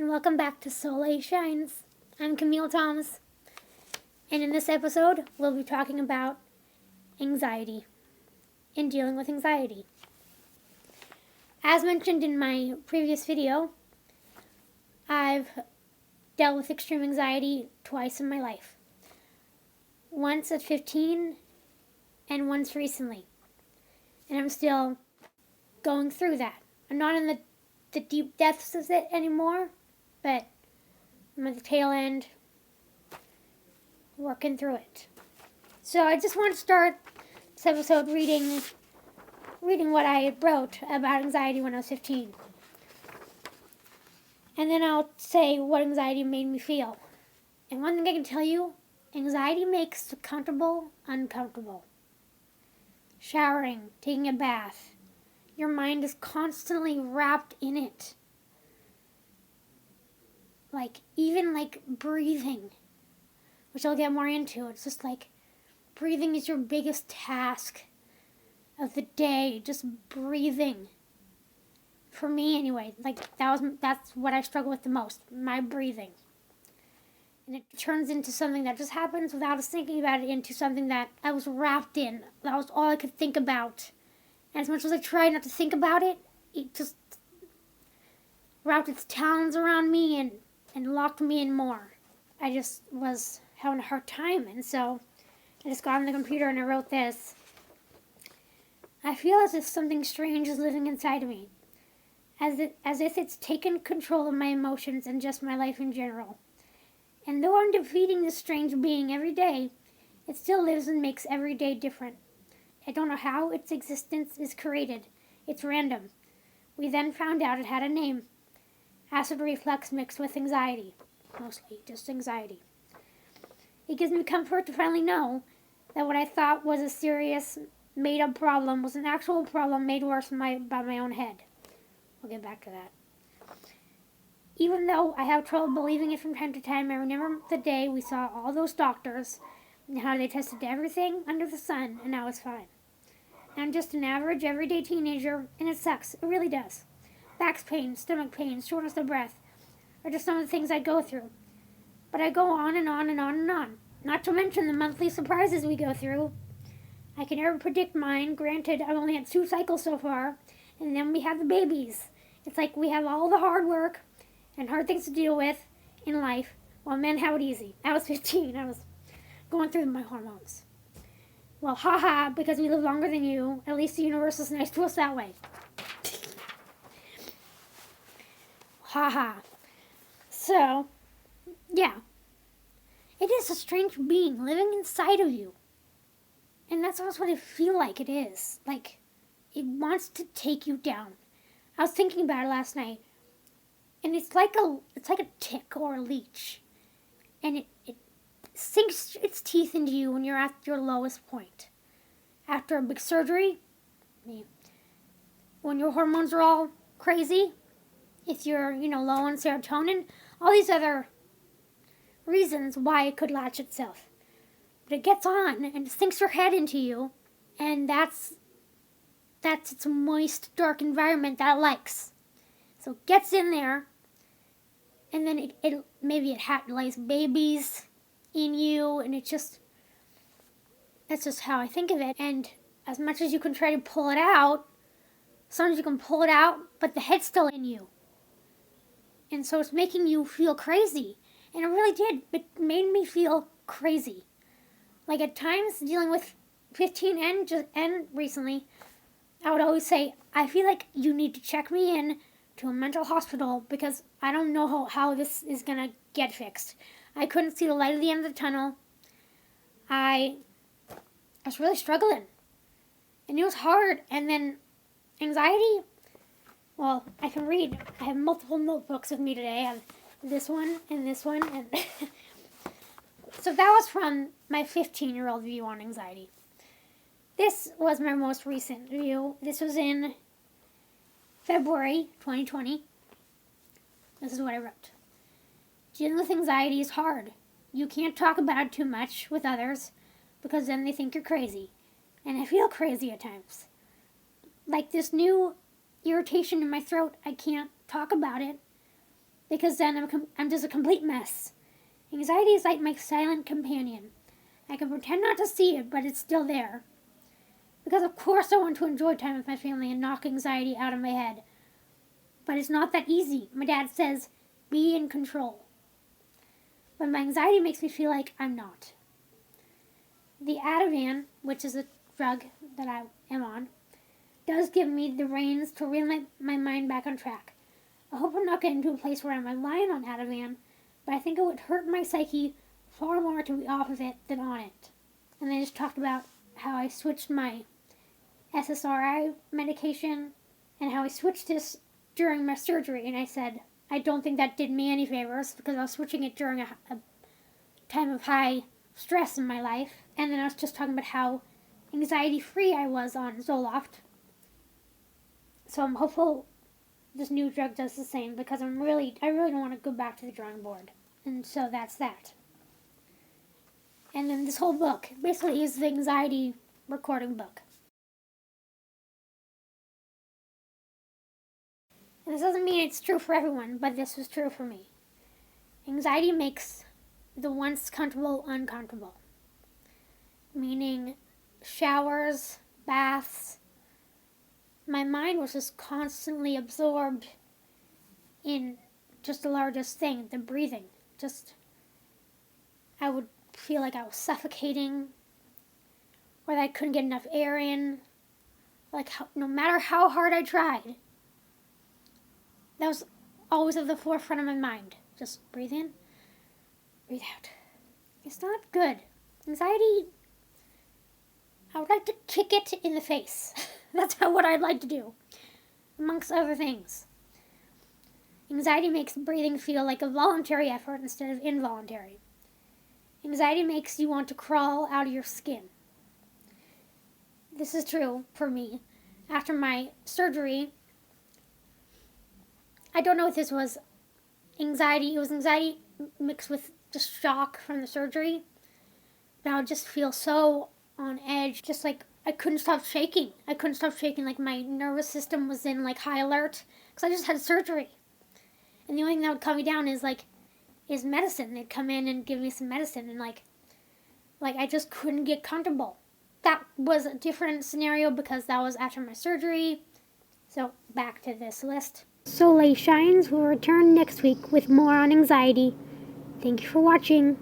and welcome back to Soliel Shines. I'm Camille Thomas, and in this episode, we'll be talking about anxiety and dealing with anxiety. As mentioned in my previous video, I've dealt with extreme anxiety twice in my life. Once at 15 and once recently. And I'm still going through that. I'm not in the deep depths of it anymore, but I'm at the tail end, working through it. So I just want to start this episode reading what I wrote about anxiety when I was 15. And then I'll say what anxiety made me feel. And one thing I can tell you, anxiety makes the comfortable uncomfortable. Showering, taking a bath, your mind is constantly wrapped in it. Even breathing, which I'll get more into. It's just like breathing is your biggest task of the day, just breathing. For me anyway, that's what I struggle with the most, my breathing. And it turns into something that just happens without us thinking about it, into something that I was wrapped in. That was all I could think about. And as much as I tried not to think about it, it just wrapped its talons around me and locked me in more. I just was having a hard time, and so I just got on the computer and I wrote this. I feel as if something strange is living inside of me, as if it's taken control of my emotions and just my life in general. And though I'm defeating this strange being every day, it still lives and makes every day different. I don't know how its existence is created. It's random. We then found out it had a name. Acid reflux mixed with anxiety. Mostly just anxiety. It gives me comfort to finally know that what I thought was a serious, made-up problem was an actual problem made worse by my own head. We'll get back to that. Even though I have trouble believing it from time to time, I remember the day we saw all those doctors and how they tested everything under the sun, and I was fine. I'm just an average, everyday teenager, and it sucks. It really does. Back pain, stomach pain, shortness of breath are just some of the things I go through. But I go on and on and on and on. Not to mention the monthly surprises we go through. I can never predict mine. Granted, I've only had 2 cycles so far, and then we have the babies. It's like we have all the hard work and hard things to deal with in life, while men have it easy. I was 15. I was going through my hormones. Well, haha, because we live longer than you. At least the universe is nice to us that way. Haha. So, yeah. It is a strange being living inside of you. And that's almost what I feel like it is. Like, it wants to take you down. I was thinking about it last night. And it's like a tick or a leech. And it sinks its teeth into you when you're at your lowest point. After a big surgery, when your hormones are all crazy, if you're, low on serotonin, all these other reasons why it could latch itself. But it gets on and sinks your head into you, and that's its moist, dark environment that it likes. So it gets in there, and then it lays babies in you, and that's just how I think of it. And as much as you can try to pull it out, sometimes you can pull it out, but the head's still in you. And so it's making you feel crazy. And it really did. It made me feel crazy. Like at times, dealing with 15 and recently, I would always say, I feel like you need to check me in to a mental hospital because I don't know how this is going to get fixed. I couldn't see the light at the end of the tunnel. I was really struggling. And it was hard. And then anxiety, well, I can read. I have multiple notebooks with me today. I have this one and this one. And so that was from my 15-year-old view on anxiety. This was my most recent view. This was in February 2020. This is what I wrote. Dealing with anxiety is hard. You can't talk about it too much with others because then they think you're crazy. And I feel crazy at times. Like this new irritation in my throat, I can't talk about it because then I'm just a complete mess. Anxiety is like my silent companion. I can pretend not to see it, but it's still there. Because of course I want to enjoy time with my family and knock anxiety out of my head. But it's not that easy. My dad says, be in control. But my anxiety makes me feel like I'm not. The Ativan, which is a drug that I am on, does give me the reins to reel my mind back on track. I hope I'm not getting to a place where I'm relying on Ativan, but I think it would hurt my psyche far more to be off of it than on it. And they just talked about how I switched my SSRI medication and how I switched this during my surgery. And I said, I don't think that did me any favors because I was switching it during a time of high stress in my life. And then I was just talking about how anxiety-free I was on Zoloft. So I'm hopeful this new drug does the same because I really don't want to go back to the drawing board. And so that's that. And then this whole book basically is the anxiety recording book. And this doesn't mean it's true for everyone, but this was true for me. Anxiety makes the once comfortable uncomfortable. Meaning showers, baths. My mind was just constantly absorbed in just the largest thing, the breathing. I would feel like I was suffocating, or that I couldn't get enough air in. No matter how hard I tried, that was always at the forefront of my mind. Just breathe in, breathe out. It's not good. Anxiety, I would like to kick it in the face. That's what I'd like to do, amongst other things. Anxiety makes breathing feel like a voluntary effort instead of involuntary. Anxiety makes you want to crawl out of your skin. This is true for me. After my surgery, I don't know if this was anxiety. It was anxiety mixed with just shock from the surgery. But I would just feel so on edge, just like I couldn't stop shaking. Like my nervous system was in like high alert because I just had surgery. And the only thing that would calm me down is medicine. They'd come in and give me some medicine, and like I just couldn't get comfortable. That was a different scenario because that was after my surgery. So back to this list. Soliel Shines will return next week with more on anxiety. Thank you for watching.